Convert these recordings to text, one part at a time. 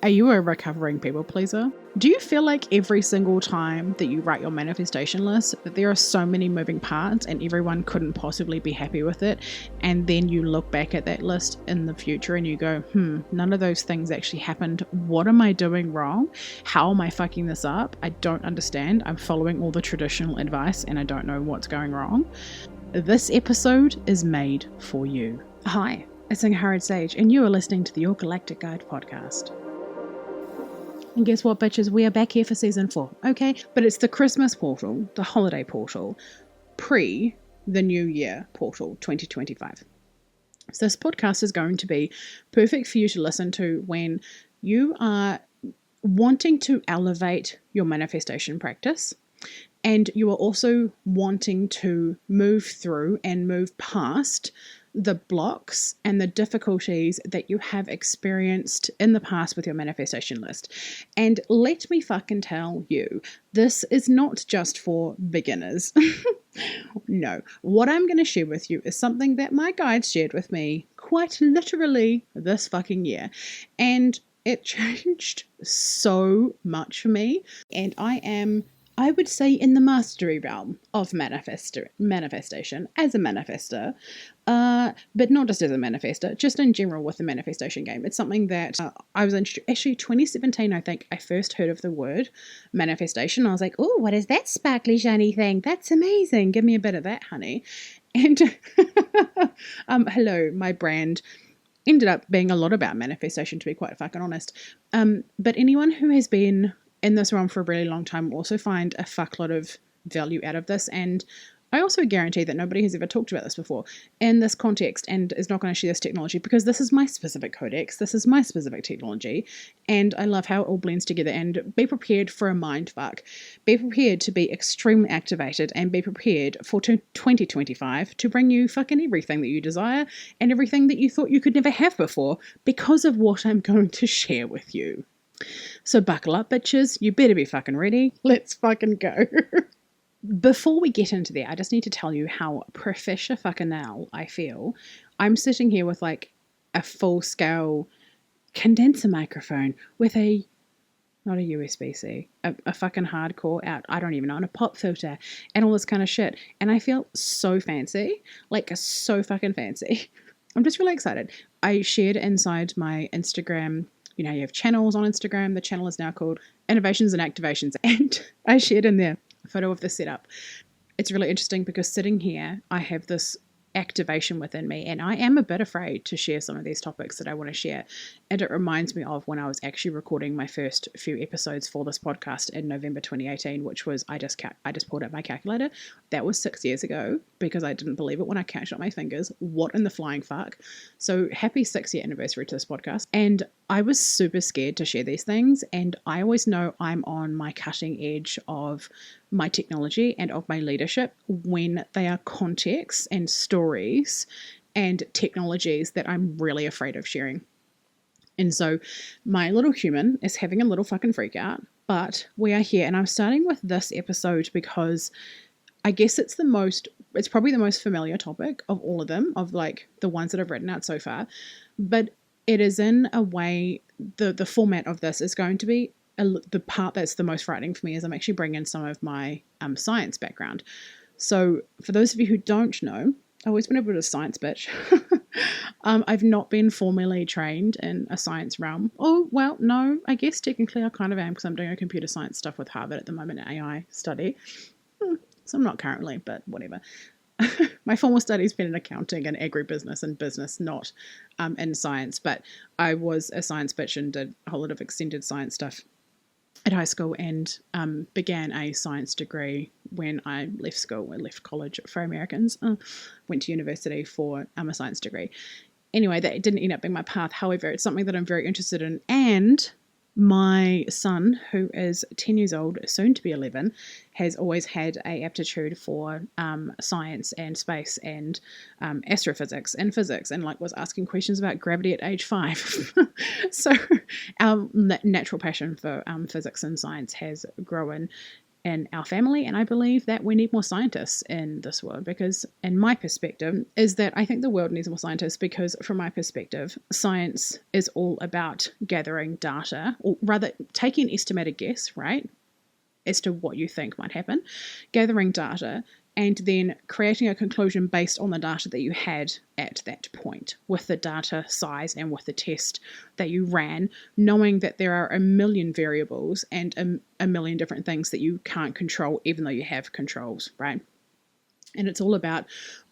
Are you a recovering people pleaser? Do you feel like every single time that you write your manifestation list that there are so many moving parts and everyone couldn't possibly be happy with it, and then you look back at that list in the future and you go, none of those things actually happened. What am I doing wrong? How am I fucking this up? I don't understand. I'm following all the traditional advice and I don't know what's going wrong. This episode is made for you. Hi, it's Angharad Sage and you are listening to the Your Galactic Guide podcast. And guess what, bitches? We are back here for season 4, okay? But it's the Christmas portal, the holiday portal, pre the New Year portal 2025. So this podcast is going to be perfect for you to listen to when you are wanting to elevate your manifestation practice, and you are also wanting to move through and move past the blocks and the difficulties that you have experienced in the past with your manifestation list. And let me fucking tell you, this is not just for beginners. No, what I'm going to share with you is something that my guide shared with me quite literally this fucking year. And it changed so much for me. And I would say in the mastery realm of manifestation as a manifester, but not just as a manifester, just in general with the manifestation game. It's something that I was actually 2017, I think I first heard of the word manifestation. I was like, oh, what is that sparkly shiny thing? That's amazing. Give me a bit of that, honey. And hello, my brand ended up being a lot about manifestation, to be quite fucking honest. But anyone who has been in this realm for a really long time also find a fuckload of value out of this. And I also guarantee that nobody has ever talked about this before in this context and is not going to share this technology, because this is my specific codex, this is my specific technology, and I love how it all blends together. And be prepared for a mind fuck. Be prepared to be extremely activated, and be prepared for 2025 to bring you fucking everything that you desire and everything that you thought you could never have before because of what I'm going to share with you. So buckle up, bitches. You better be fucking ready. Let's fucking go. Before we get into that, I just need to tell you how professional I feel. I'm sitting here with like a full-scale condenser microphone with not a USB-C, a fucking hardcore out, I don't even know, and a pop filter and all this kind of shit. And I feel so fancy, like so fucking fancy. I'm just really excited. I shared inside my Instagram. You know, you have channels on Instagram. The channel is now called Innovations and Activations. And I shared in there a photo of the setup. It's really interesting because sitting here, I have this activation within me, and I am a bit afraid to share some of these topics that I want to share. And it reminds me of when I was actually recording my first few episodes for this podcast in November 2018, which was, I just pulled out my calculator. That was 6 years ago, because I didn't believe it when I counted up my fingers. What in the flying fuck? So happy 6-year anniversary to this podcast. And I was super scared to share these things, and I always know I'm on my cutting edge of my technology and of my leadership when they are contexts and stories and technologies that I'm really afraid of sharing. And so my little human is having a little fucking freak out, but we are here, and I'm starting with this episode because I guess it's probably the most familiar topic of all of them, of like the ones that I've written out so far, but it is in a way, the format of this is going to be the part that's the most frightening for me, is I'm actually bringing in some of my science background. So for those of you who don't know, I've always been a bit of a science bitch. I've not been formally trained in a science realm. Oh, well, no, I guess technically I kind of am, because I'm doing a computer science stuff with Harvard at the moment, an AI study. So I'm not currently, but whatever. My formal studies been in accounting and agribusiness and business, not in science. But I was a science bitch and did a whole lot of extended science stuff at high school, and began a science degree when I left school. I left college for Americans. Went to university for a science degree. Anyway, that didn't end up being my path. However, it's something that I'm very interested in, and my son, who is 10 years old, soon to be 11, has always had an aptitude for science and space and astrophysics and physics, and like was asking questions about gravity at age 5. So our natural passion for physics and science has grown in our family, and I believe that we need more scientists in this world, because in my perspective is that I think the world needs more scientists, because from my perspective, science is all about gathering data, or rather taking an estimated guess, right, as to what you think might happen, gathering data, and then creating a conclusion based on the data that you had at that point, with the data size and with the test that you ran, knowing that there are a million variables and a million different things that you can't control, even though you have controls, right? And it's all about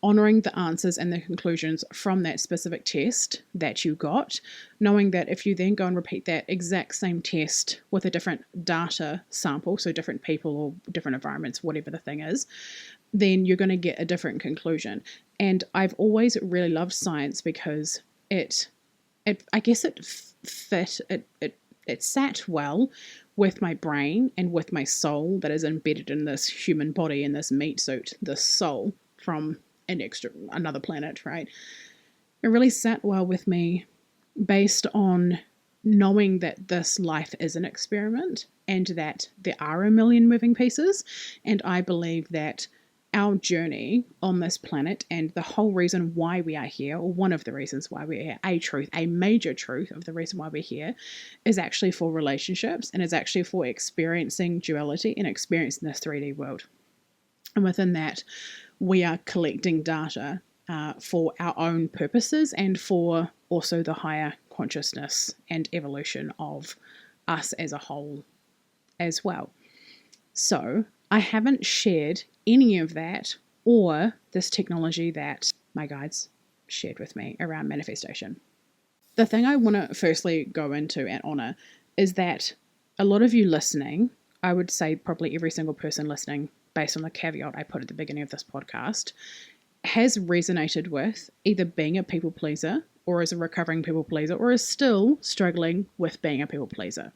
honoring the answers and the conclusions from that specific test that you got, knowing that if you then go and repeat that exact same test with a different data sample, so different people or different environments, whatever the thing is, then you're going to get a different conclusion. And I've always really loved science because it I guess it sat well with my brain and with my soul that is embedded in this human body, in this meat suit, this soul from another planet, right? It really sat well with me based on knowing that this life is an experiment and that there are a million moving pieces. And I believe that our journey on this planet, and the whole reason why we are here, or one of the reasons why we're here, a major truth of the reason why we're here, is actually for relationships, and is actually for experiencing duality and experiencing this 3D world. And within that, we are collecting data for our own purposes and for also the higher consciousness and evolution of us as a whole as well. So I haven't shared any of that or this technology that my guides shared with me around manifestation. The thing I want to firstly go into and honor is that a lot of you listening, I would say probably every single person listening, based on the caveat I put at the beginning of this podcast, has resonated with either being a people pleaser or as a recovering people pleaser, or is still struggling with being a people pleaser.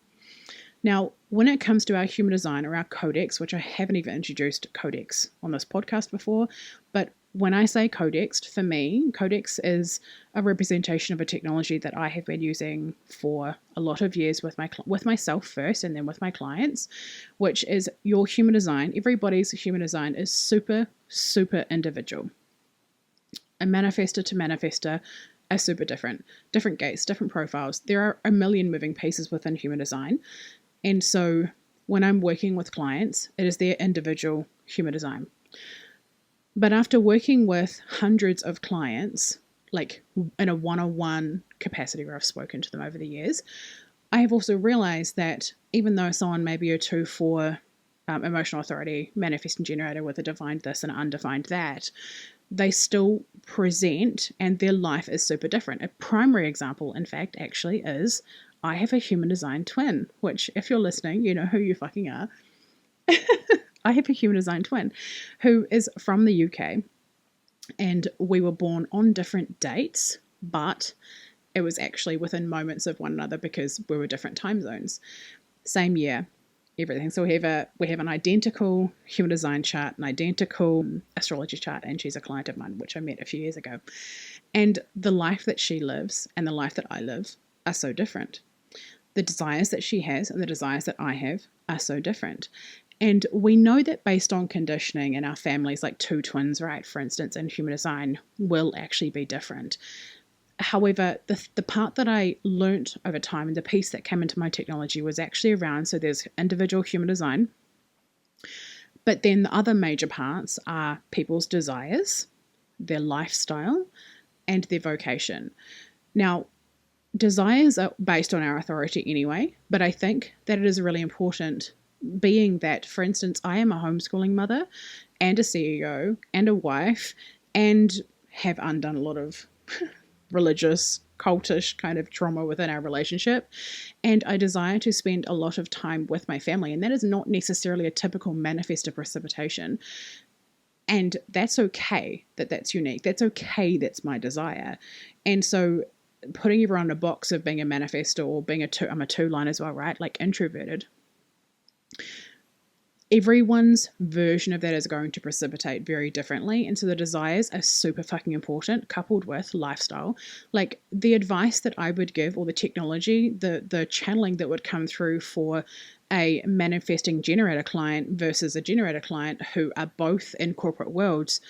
Now, when it comes to our human design, or our CODEX, which I haven't even introduced CODEX on this podcast before, but when I say CODEX, for me, CODEX is a representation of a technology that I have been using for a lot of years with myself first, and then with my clients, which is your human design. Everybody's human design is super, super individual. A manifestor to manifestor are super different. Different gates, different profiles. There are a million moving pieces within human design. And so when I'm working with clients, it is their individual human design. But after working with hundreds of clients, like in a one-on-one capacity where I've spoken to them over the years, I have also realized that even though someone may be a 2-4 emotional authority, manifesting generator with a defined this and undefined that, they still present and their life is super different. A primary example, in fact, actually is I have a human design twin, which if you're listening, you know who you fucking are. I have a human design twin who is from the UK, and we were born on different dates, but it was actually within moments of one another because we were different time zones. Same year, everything. So we have an identical human design chart, an identical astrology chart, and she's a client of mine, which I met a few years ago. And the life that she lives and the life that I live are so different. The desires that she has and the desires that I have are so different. And we know that based on conditioning in our families, like 2 twins, right, for instance, in human design will actually be different. However, the part that I learnt over time and the piece that came into my technology was actually around, so there's individual human design, but then the other major parts are people's desires, their lifestyle, and their vocation. Now, desires are based on our authority anyway, but I think that it is really important, being that, for instance, I am a homeschooling mother and a CEO and a wife and have undone a lot of religious, cultish kind of trauma within our relationship. And I desire to spend a lot of time with my family. And that is not necessarily a typical manifestor precipitation. And that's okay that that's unique. That's okay. That's my desire. And so putting everyone in a box of being a manifestor or being I'm a 2 line as well, right? Like introverted. everyone's version of that is going to precipitate very differently. And so the desires are super fucking important, coupled with lifestyle. Like the advice that I would give, or the technology, the channeling that would come through for a manifesting generator client versus a generator client who are both in corporate worlds,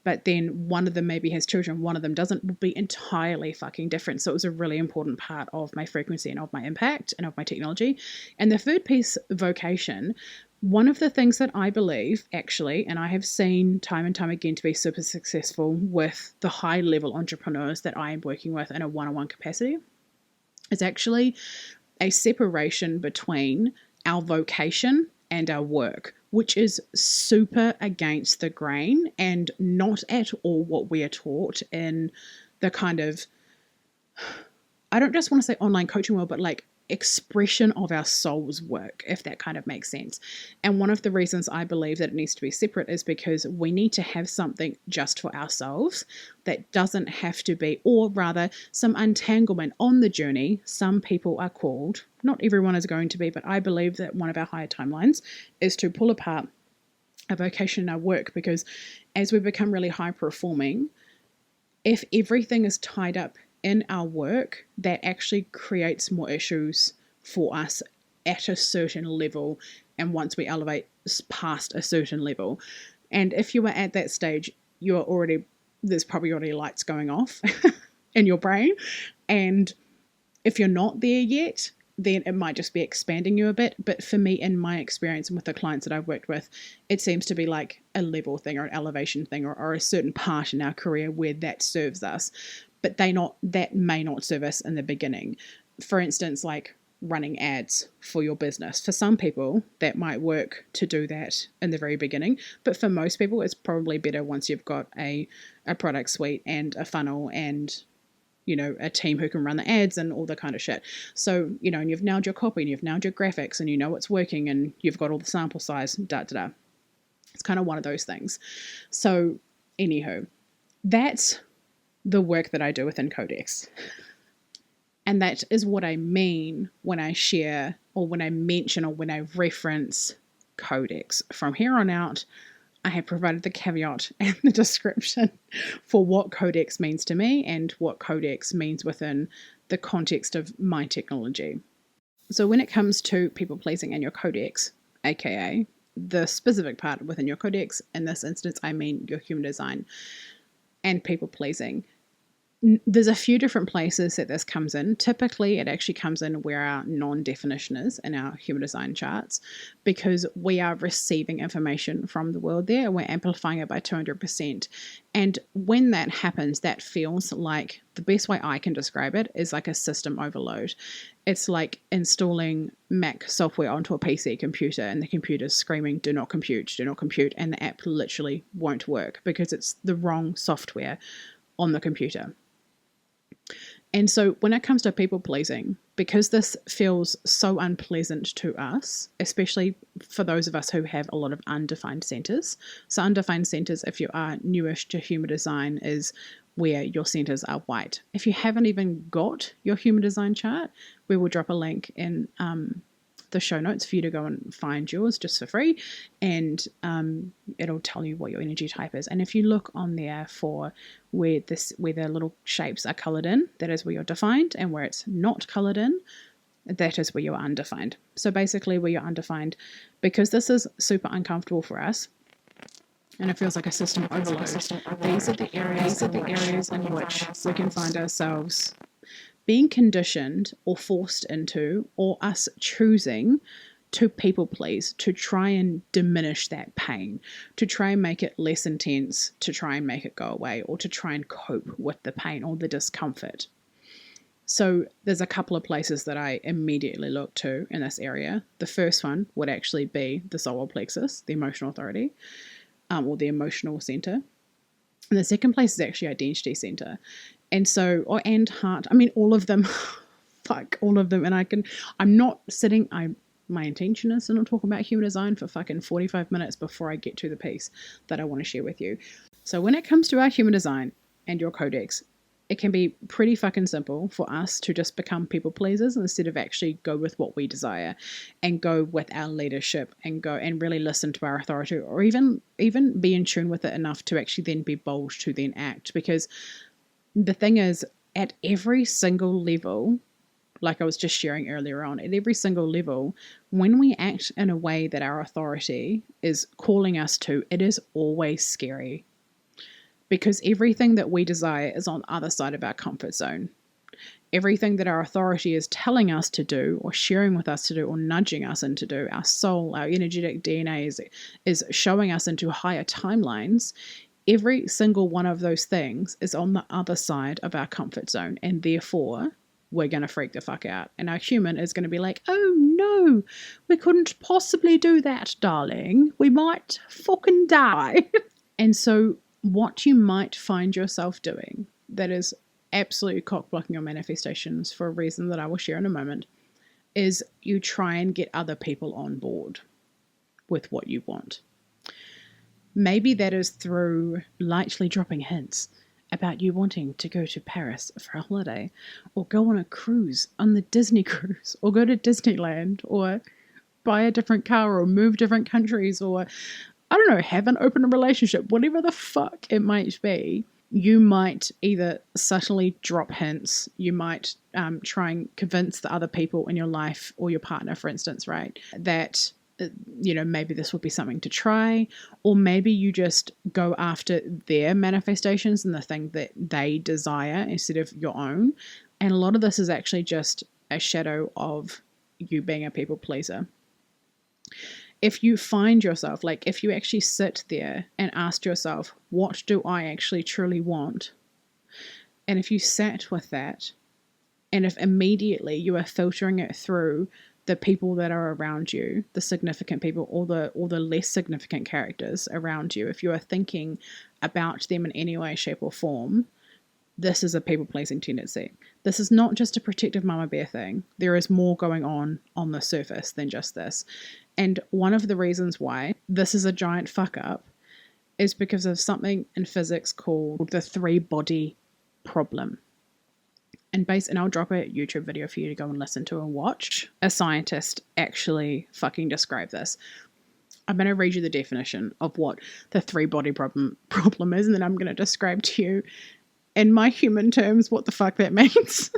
but then one of them maybe has children, one of them doesn't, will be entirely fucking different. So it was a really important part of my frequency and of my impact and of my technology. And the third piece, vocation, one of the things that I believe actually, and I have seen time and time again to be super successful with the high level entrepreneurs that I am working with in a one-on-one capacity, is actually a separation between our vocation and our work, which is super against the grain and not at all what we are taught in the kind of, I don't just want to say online coaching world, but like expression of our soul's work, if that kind of makes sense. And one of the reasons I believe that it needs to be separate is because we need to have something just for ourselves that doesn't have to be, or rather some untanglement on the journey. Some people are called, not everyone is going to be, but I believe that one of our higher timelines is to pull apart our vocation and our work, because as we become really high performing, if everything is tied up in our work, that actually creates more issues for us at a certain level, and once we elevate past a certain level. And if you are at that stage, you're already, there's probably already lights going off in your brain. And if you're not there yet, then it might just be expanding you a bit. But for me, in my experience and with the clients that I've worked with, it seems to be like a level thing or an elevation thing, or a certain part in our career where that serves us. But that may not serve us in the beginning. For instance, like running ads for your business. For some people, that might work to do that in the very beginning. But for most people, it's probably better once you've got a product suite and a funnel and, you know, a team who can run the ads and all the kind of shit. So, you know, and you've nailed your copy and you've nailed your graphics and you know what's working and you've got all the sample size, It's kind of one of those things. So, anywho, that's the work that I do within CODEX. And that is what I mean when I share, or when I mention, or when I reference CODEX. From here on out, I have provided the caveat and the description for what CODEX means to me and what CODEX means within the context of my technology. So when it comes to people pleasing and your CODEX, aka the specific part within your CODEX, in this instance, I mean your human design and people pleasing, there's a few different places that this comes in. Typically, it actually comes in where our non-definition is in our human design charts, because we are receiving information from the world there and we're amplifying it by 200%. And when that happens, that feels like, the best way I can describe it is like a system overload. It's like installing Mac software onto a PC computer and the computer's screaming, do not compute, and the app literally won't work because it's the wrong software on the computer. And so when it comes to people pleasing, because this feels so unpleasant to us, especially for those of us who have a lot of undefined centers. So undefined centers, if you are newish to human design, is where your centers are white. If you haven't even got your human design chart, we will drop a link in the show notes for you to go and find yours just for free, and it'll tell you what your energy type is. And if you look on there for where the little shapes are colored in, that is where you're defined, and where it's not colored in, that is where you're undefined. So basically where you're undefined, because this is super uncomfortable for us and it feels like a system overload, these are the areas in which we can find ourselves being conditioned or forced into, or us choosing to people please, to try and diminish that pain, to try and make it less intense, to try and make it go away, or to try and cope with the pain or the discomfort. So there's a couple of places that I immediately look to in this area. The first one would actually be the solar plexus, the emotional authority, or the emotional center. And the second place is actually identity center. And so, and heart, I mean, all of them, all of them. And my intention is to not talk about human design for fucking 45 minutes before I get to the piece that I want to share with you. So when it comes to our human design and your CODEX, it can be pretty fucking simple for us to just become people pleasers instead of actually go with what we desire and go with our leadership and go and really listen to our authority, or even be in tune with it enough to actually then be bold to then act. Because the thing is, at every single level, like I was just sharing earlier on, at every single level, when we act in a way that our authority is calling us to, it is always scary. Because everything that we desire is on the other side of our comfort zone. Everything that our authority is telling us to do or sharing with us to do or nudging us into do, our soul, our energetic DNA is showing us into higher timelines. Every single one of those things is on the other side of our comfort zone, and therefore we're going to freak the fuck out. And our human is going to be like, oh no, we couldn't possibly do that, darling. We might fucking die. And so what you might find yourself doing that is absolutely cock-blocking your manifestations for a reason that I will share in a moment is you try and get other people on board with what you want. Maybe that is through lightly dropping hints about you wanting to go to Paris for a holiday, or go on a cruise, on the Disney cruise, or go to Disneyland, or buy a different car, or move different countries, or I don't know, have an open relationship, whatever the fuck it might be. You might either subtly drop hints, you might try and convince the other people in your life, or your partner, for instance, right, that, maybe this would be something to try, or maybe you just go after their manifestations and the thing that they desire instead of your own. And a lot of this is actually just a shadow of you being a people pleaser. If you find yourself, like if you actually sit there and ask yourself, what do I actually truly want? And if you sat with that, and if immediately you are filtering it through the people that are around you, the significant people, or the less significant characters around you, if you are thinking about them in any way, shape, or form, this is a people-pleasing tendency. This is not just a protective mama bear thing. There is more going on the surface than just this. And one of the reasons why this is a giant fuck up is because of something in physics called the three-body problem. And I'll drop a YouTube video for you to go and listen to and watch. A scientist actually fucking described this. I'm going to read you the definition of what the three-body problem is, and then I'm going to describe to you in my human terms what the fuck that means.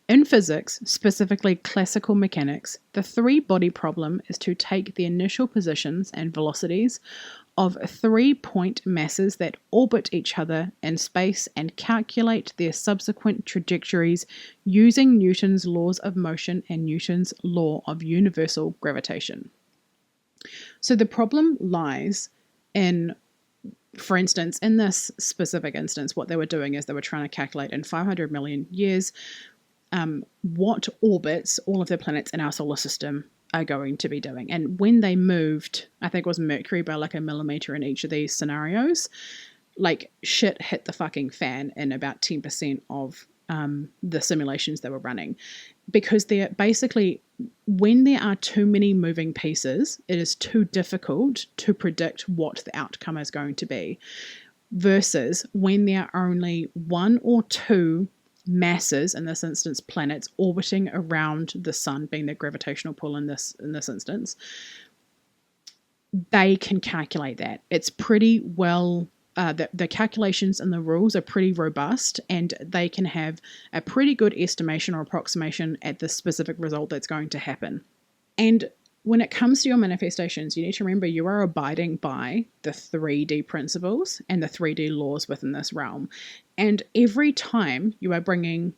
In physics, specifically classical mechanics, the three-body problem is to take the initial positions and velocities of 3-point masses that orbit each other in space and calculate their subsequent trajectories using Newton's laws of motion and Newton's law of universal gravitation. So the problem lies in, for instance, in this specific instance, what they were doing is they were trying to calculate in 500 million years what orbits all of the planets in our solar system are going to be doing. And when they moved, I think it was Mercury by like a millimeter in each of these scenarios, like shit hit the fucking fan in about 10% of the simulations they were running. Because they're basically, when there are too many moving pieces, it is too difficult to predict what the outcome is going to be. Versus when there are only one or two masses, in this instance planets, orbiting around the sun, being the gravitational pull in this instance, they can calculate that. It's pretty well, the calculations and the rules are pretty robust, and they can have a pretty good estimation or approximation at the specific result that's going to happen. And when it comes to your manifestations, you need to remember you are abiding by the 3D principles and the 3D laws within this realm. And every time you are bringing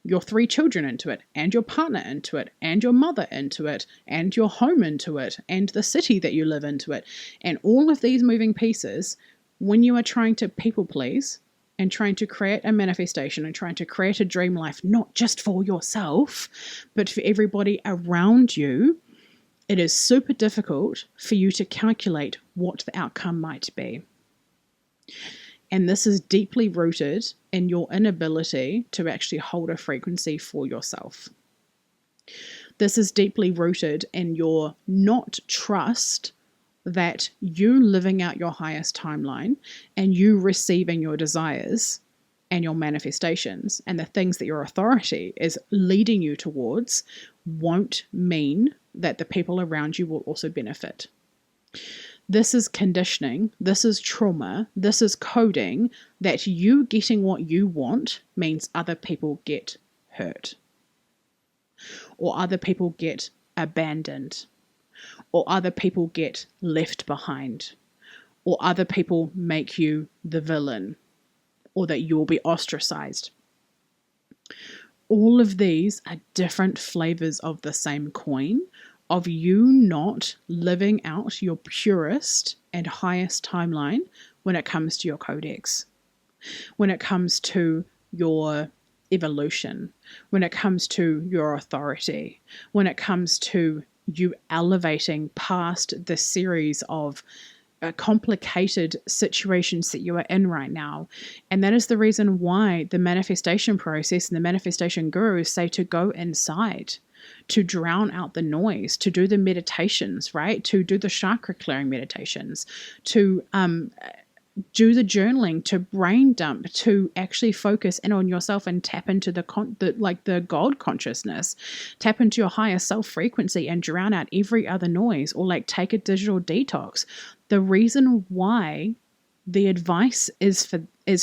your 3 children into it, and your partner into it, and your mother into it, and your home into it, and the city that you live into it, and all of these moving pieces, when you are trying to people please and trying to create a manifestation and trying to create a dream life, not just for yourself, but for everybody around you, it is super difficult for you to calculate what the outcome might be. And this is deeply rooted in your inability to actually hold a frequency for yourself. This is deeply rooted in your not trust that you living out your highest timeline and you receiving your desires and your manifestations and the things that your authority is leading you towards won't mean that the people around you will also benefit. This is conditioning, this is trauma, this is coding that you getting what you want means other people get hurt, or other people get abandoned, or other people get left behind, or other people make you the villain, or that you'll be ostracized. All of these are different flavors of the same coin, of you not living out your purest and highest timeline when it comes to your codex, when it comes to your evolution, when it comes to your authority, when it comes to you elevating past the series of complicated situations that you are in right now. And that is the reason why the manifestation process and the manifestation gurus say to go inside, to drown out the noise, to do the meditations, right? To do the chakra clearing meditations, to do the journaling, to brain dump, to actually focus in on yourself and tap into the God consciousness, tap into your higher self frequency and drown out every other noise, or like take a digital detox. The reason why the advice is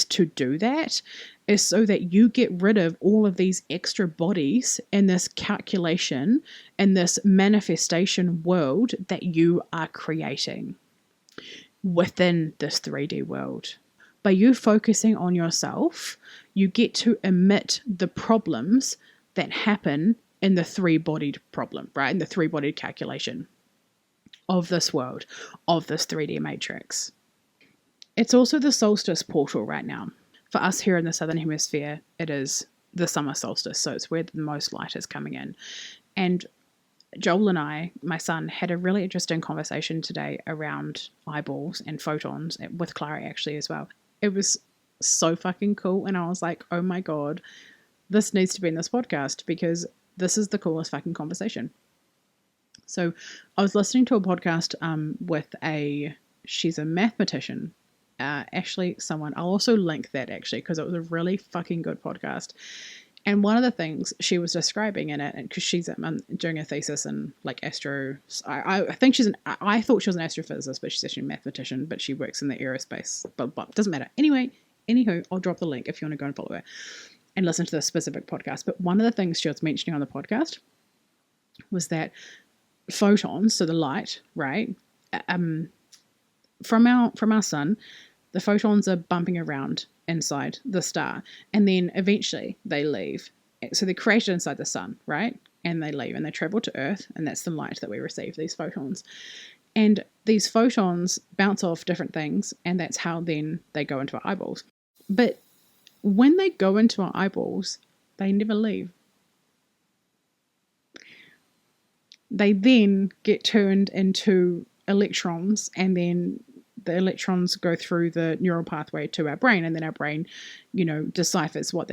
to do that is so that you get rid of all of these extra bodies in this calculation, in this manifestation world that you are creating within this 3D world. By you focusing on yourself, you get to emit the problems that happen in the three-bodied problem, right? In the three-bodied calculation of this world, of this 3D matrix. It's also the solstice portal right now. For us here in the Southern Hemisphere, it is the summer solstice, so it's where the most light is coming in. And Joel and I, my son, had a really interesting conversation today around eyeballs and photons, with Clara actually as well. It was so fucking cool, and I was like, oh my god, this needs to be in this podcast because this is the coolest fucking conversation. So I was listening to a podcast with she's a mathematician, actually someone, I'll also link that actually because it was a really fucking good podcast. And one of the things she was describing in it, and because she's doing a thesis in like astro, I think I thought she was an astrophysicist, but she's actually a mathematician, but she works in the aerospace, but doesn't matter. Anyway, anywho, I'll drop the link if you want to go and follow her and listen to this specific podcast. But one of the things she was mentioning on the podcast was that photons, so the light, right, from our sun, the photons are bumping around inside the star, and then eventually they leave. So they're created inside the sun, right? And they leave and they travel to Earth, and that's the light that we receive, these photons. And these photons bounce off different things, and that's how then they go into our eyeballs. But when they go into our eyeballs, they never leave. They then get turned into electrons, and then the electrons go through the neural pathway to our brain, and then our brain, deciphers what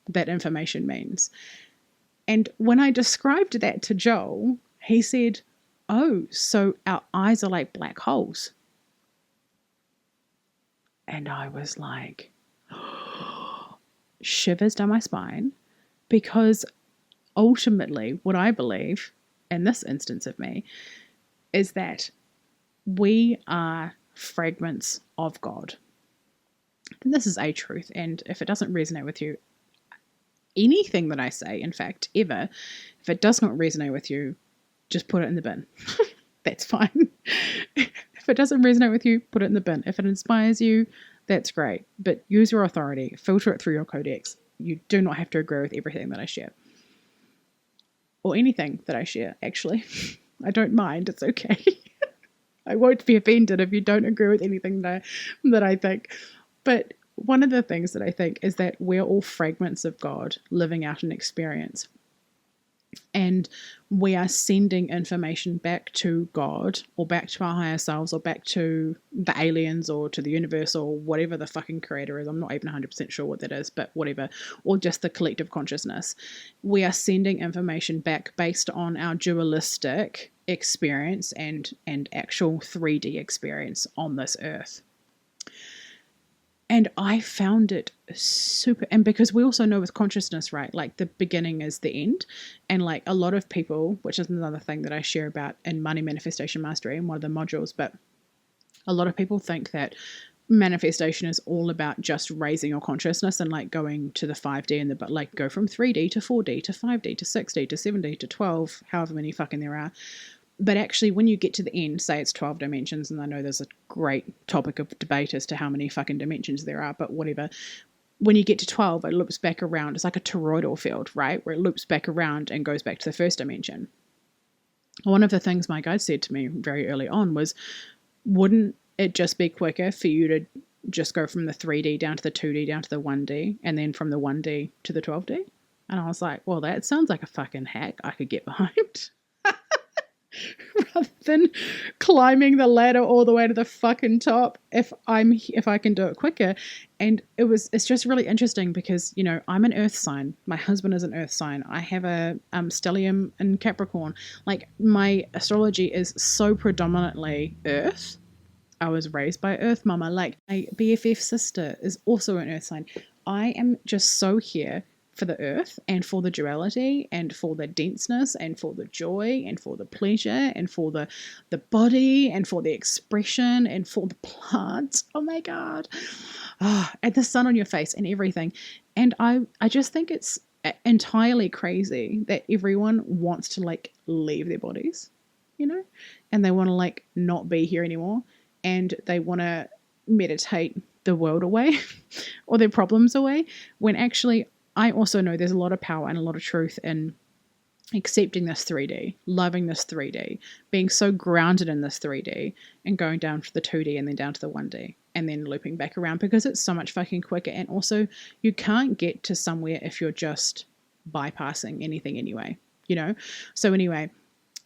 that information means. And when I described that to Joel, he said, oh, so our eyes are like black holes. And I was like, shivers down my spine, because ultimately what I believe in this instance of me is that we are fragments of God. And this is a truth. And if it doesn't resonate with you, anything that I say, in fact, ever, if it does not resonate with you, just put it in the bin. That's fine. If it doesn't resonate with you, put it in the bin. If it inspires you, that's great. But use your authority. Filter it through your codex. You do not have to agree with everything that I share. Or anything that I share, actually. I don't mind. It's okay. I won't be offended if you don't agree with anything that I think. But one of the things that I think is that we're all fragments of God living out an experience. And we are sending information back to God, or back to our higher selves, or back to the aliens, or to the universe, or whatever the fucking creator is. I'm not even 100% sure what that is, but whatever. Or just the collective consciousness. We are sending information back based on our dualistic experience and actual 3D experience on this earth. And I found it super, and because we also know with consciousness, right, like the beginning is the end. And like a lot of people, which is another thing that I share about in Money Manifestation Mastery in one of the modules, but a lot of people think that manifestation is all about just raising your consciousness and like going to the 5D and but like go from 3D to 4D to 5D to 6D to 7D to 12, however many fucking there are. But actually, when you get to the end, say it's 12 dimensions, and I know there's a great topic of debate as to how many fucking dimensions there are, but whatever. When you get to 12, it loops back around. It's like a toroidal field, right? Where it loops back around and goes back to the first dimension. One of the things my guide said to me very early on was, wouldn't it just be quicker for you to just go from the 3D down to the 2D down to the 1D and then from the 1D to the 12D? And I was like, well, that sounds like a fucking hack I could get behind. Rather than climbing the ladder all the way to the fucking top, if I can do it quicker. And it's just really interesting because, you know, I'm an earth sign. My husband is an earth sign. I have a stellium in Capricorn. Like, my astrology is so predominantly earth. I was raised by earth mama. Like, my BFF sister is also an earth sign. I am just so here for the earth and for the duality and for the denseness and for the joy and for the pleasure and for the body and for the expression and for the plants. Oh my God. And the sun on your face and everything. And I just think it's entirely crazy that everyone wants to like leave their bodies, you know, and they want to like not be here anymore, and they want to meditate the world away or their problems away, when actually I also know there's a lot of power and a lot of truth in accepting this 3D, loving this 3D, being so grounded in this 3D and going down to the 2D and then down to the 1D and then looping back around, because it's so much fucking quicker. And also, you can't get to somewhere if you're just bypassing anything anyway, you know? So anyway,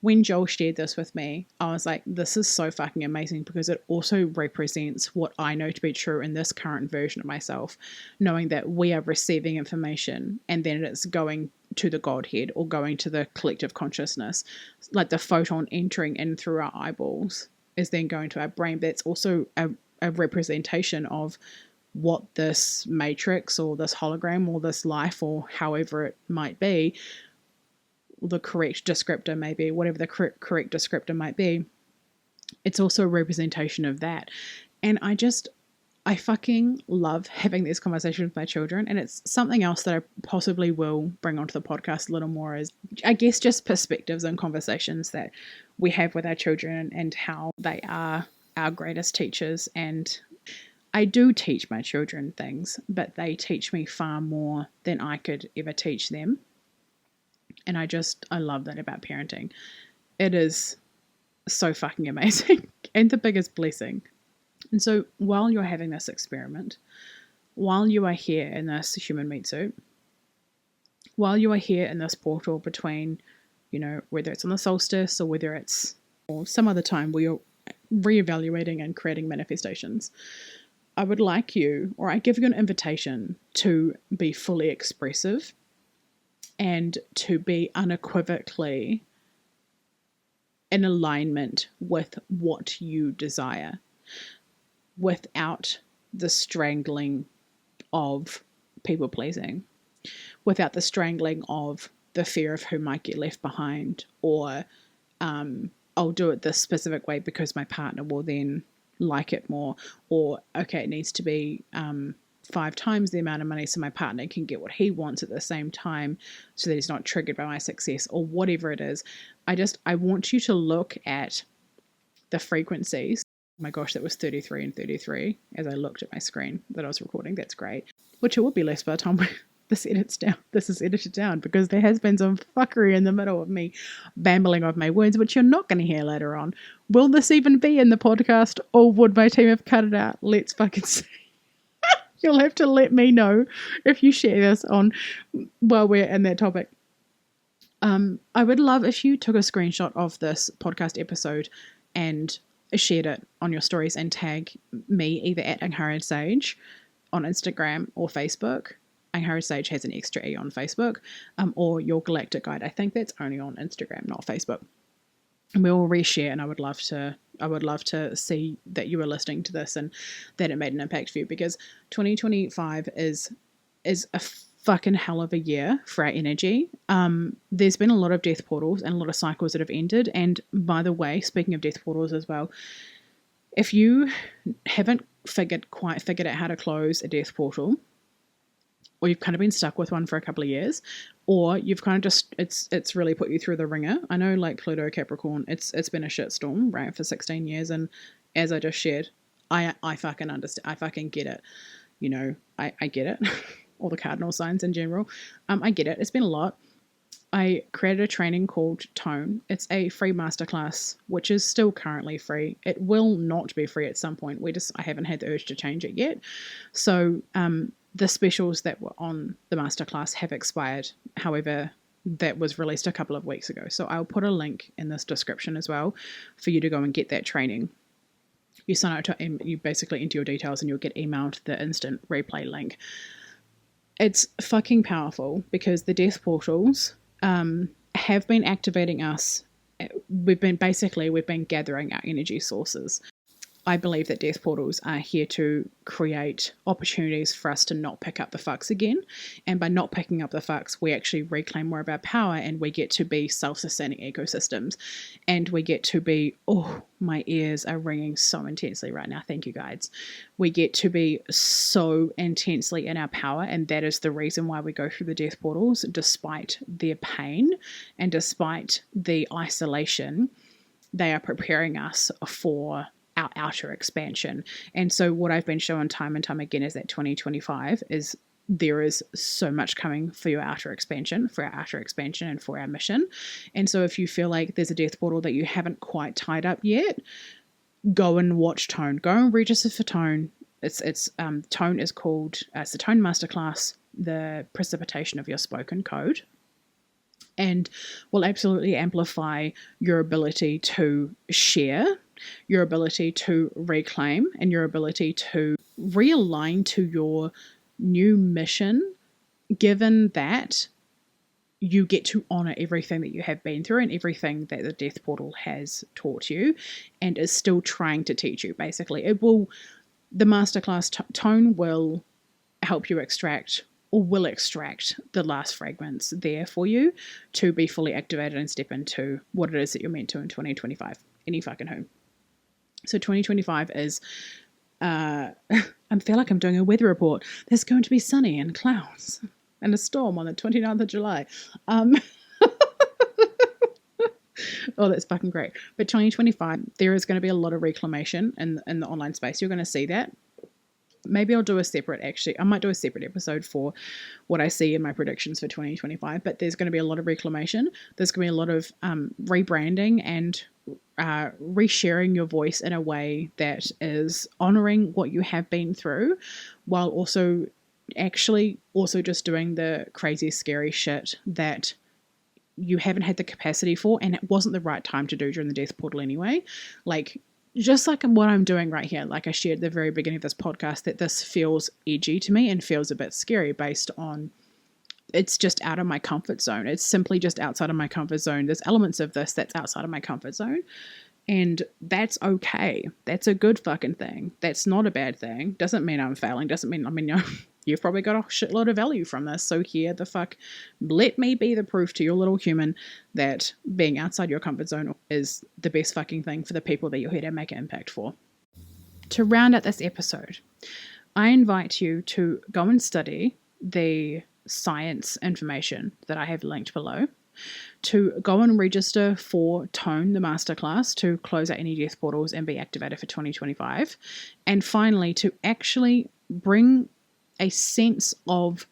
when Joel shared this with me, I was like, this is so fucking amazing, because it also represents what I know to be true in this current version of myself, knowing that we are receiving information and then it's going to the Godhead or going to the collective consciousness. Like the photon entering in through our eyeballs is then going to our brain. That's also a representation of what this matrix or this hologram or this life or however it might be, the correct descriptor may be, whatever the correct descriptor might be, it's also a representation of that. And I fucking love having these conversations with my children. And it's something else that I possibly will bring onto the podcast a little more, is, I guess, just perspectives and conversations that we have with our children and how they are our greatest teachers. And I do teach my children things, but they teach me far more than I could ever teach them. And I love that about parenting. It is so fucking amazing and the biggest blessing. And so while you're having this experiment, while you are here in this human meat suit, while you are here in this portal between, you know, whether it's on the solstice or whether it's or some other time where you're reevaluating and creating manifestations, I would like you, or I give you an invitation to be fully expressive and to be unequivocally in alignment with what you desire, without the strangling of people pleasing, without the strangling of the fear of who might get left behind, or I'll do it this specific way because my partner will then like it more, or okay, it needs to be 5 times the amount of money so my partner can get what he wants at the same time so that he's not triggered by my success, or whatever it is. I want you to look at the frequencies. Oh my gosh, that was 33 and 33 as I looked at my screen that I was recording. That's great. Which it will be less by the time this is edited down, because there has been some fuckery in the middle of me bambling of my words, which you're not going to hear later on. Will this even be in the podcast, or would my team have cut it out? Let's fucking see. You'll have to let me know if you share this on while we're in that topic. I would love if you took a screenshot of this podcast episode and shared it on your stories and tag me either at Angharad Sage on Instagram or Facebook. Angharad Sage has an extra E on Facebook, or your Galactic Guide. I think that's only on Instagram, not Facebook. And we will reshare, and I would love to see that you were listening to this and that it made an impact for you, because 2025 is a fucking hell of a year for our energy. There's been a lot of death portals and a lot of cycles that have ended. And by the way, speaking of death portals as well, if you haven't quite figured out how to close a death portal, or you've kind of been stuck with one for a couple of years, or you've kind of just, it's really put you through the ringer. I know, like Pluto Capricorn, it's been a shitstorm, right, for 16 years. And as I just shared, I fucking understand. I fucking get it. You know, I get it. All the cardinal signs in general. I get it. It's been a lot. I created a training called Tone. It's a free masterclass, which is still currently free. It will not be free at some point. I haven't had the urge to change it yet. So, the specials that were on the masterclass have expired. However, that was released a couple of weeks ago. So I'll put a link in this description as well for you to go and get that training. You sign up to, you basically enter your details and you'll get emailed the instant replay link. It's fucking powerful because the death portals have been activating us. We've been gathering our energy sources. I believe that death portals are here to create opportunities for us to not pick up the fucks again. And by not picking up the fucks, we actually reclaim more of our power, and we get to be self-sustaining ecosystems. And we get to be, oh, my ears are ringing so intensely right now. Thank you, guides. We get to be so intensely in our power. And that is the reason why we go through the death portals, despite their pain and despite the isolation. They are preparing us for our outer expansion. And so what I've been showing time and time again is that 2025 is, there is so much coming for your outer expansion, and for our mission. And so if you feel like there's a death portal that you haven't quite tied up yet, go and watch Tone. Go and register for Tone. Tone is called, it's the Tone Masterclass, the Precipitation of Your Spoken Code, and will absolutely amplify your ability to share, your ability to reclaim, and your ability to realign to your new mission, given that you get to honor everything that you have been through and everything that the death portal has taught you and is still trying to teach you. Basically, the masterclass Tone will help you extract the last fragments there for you to be fully activated and step into what it is that you're meant to in 2025. Any fucking who. So 2025 is, I feel like I'm doing a weather report. There's going to be sunny and clouds and a storm on the 29th of July. Oh, that's fucking great. But 2025, there is going to be a lot of reclamation in the online space. You're going to see that. Maybe I'll do I might do a separate episode for what I see in my predictions for 2025, but there's going to be a lot of reclamation. There's going to be a lot of rebranding and resharing your voice in a way that is honoring what you have been through, while also just doing the crazy, scary shit that you haven't had the capacity for, and it wasn't the right time to do during the death portal anyway. Just like what I'm doing right here, like I shared at the very beginning of this podcast, that this feels edgy to me and feels a bit scary based on it's just out of my comfort zone. It's simply just outside of my comfort zone. There's elements of this that's outside of my comfort zone, and that's okay. That's a good fucking thing. That's not a bad thing. Doesn't mean I'm failing. You've probably got a shitload of value from this. So here the fuck, let me be the proof to your little human that being outside your comfort zone is the best fucking thing for the people that you're here to make an impact for. To round out this episode, I invite you to go and study the science information that I have linked below, to go and register for Tone, the masterclass, to close out any death portals and be activated for 2025. And finally, to actually bring a sense of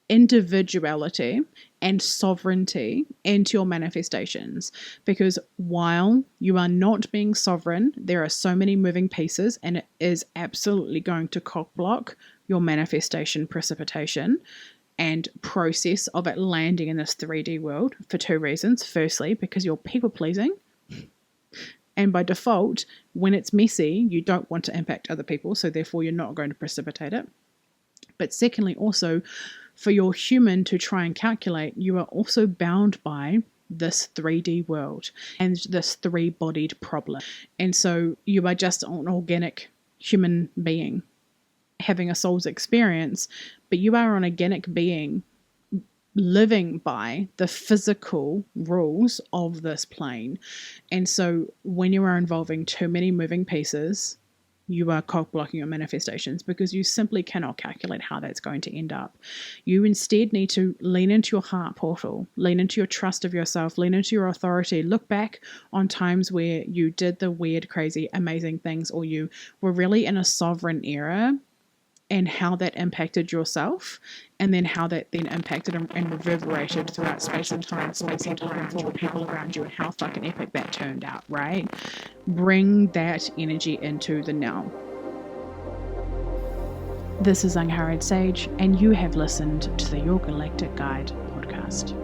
individuality and sovereignty into your manifestations. Because while you are not being sovereign, there are so many moving pieces, and it is absolutely going to cockblock your manifestation precipitation and process of it landing in this 3D world for two reasons. Firstly, because you're people pleasing, and by default, when it's messy, you don't want to impact other people, so therefore you're not going to precipitate it. But secondly, also, for your human to try and calculate, you are also bound by this 3D world and this 3-bodied problem. And so you are just an organic human being having a soul's experience, but you are an organic being living by the physical rules of this plane. And so when you are involving too many moving pieces, you are cock blocking your manifestations because you simply cannot calculate how that's going to end up. You instead need to lean into your heart portal, lean into your trust of yourself, lean into your authority. Look back on times where you did the weird, crazy, amazing things, or you were really in a sovereign era, and how that impacted yourself, and then how that then impacted and reverberated throughout space and time for the people around you, and how fucking epic that turned out, right? Bring that energy into the now. This is Angharad Sage, and you have listened to the Your Galactic Guide podcast.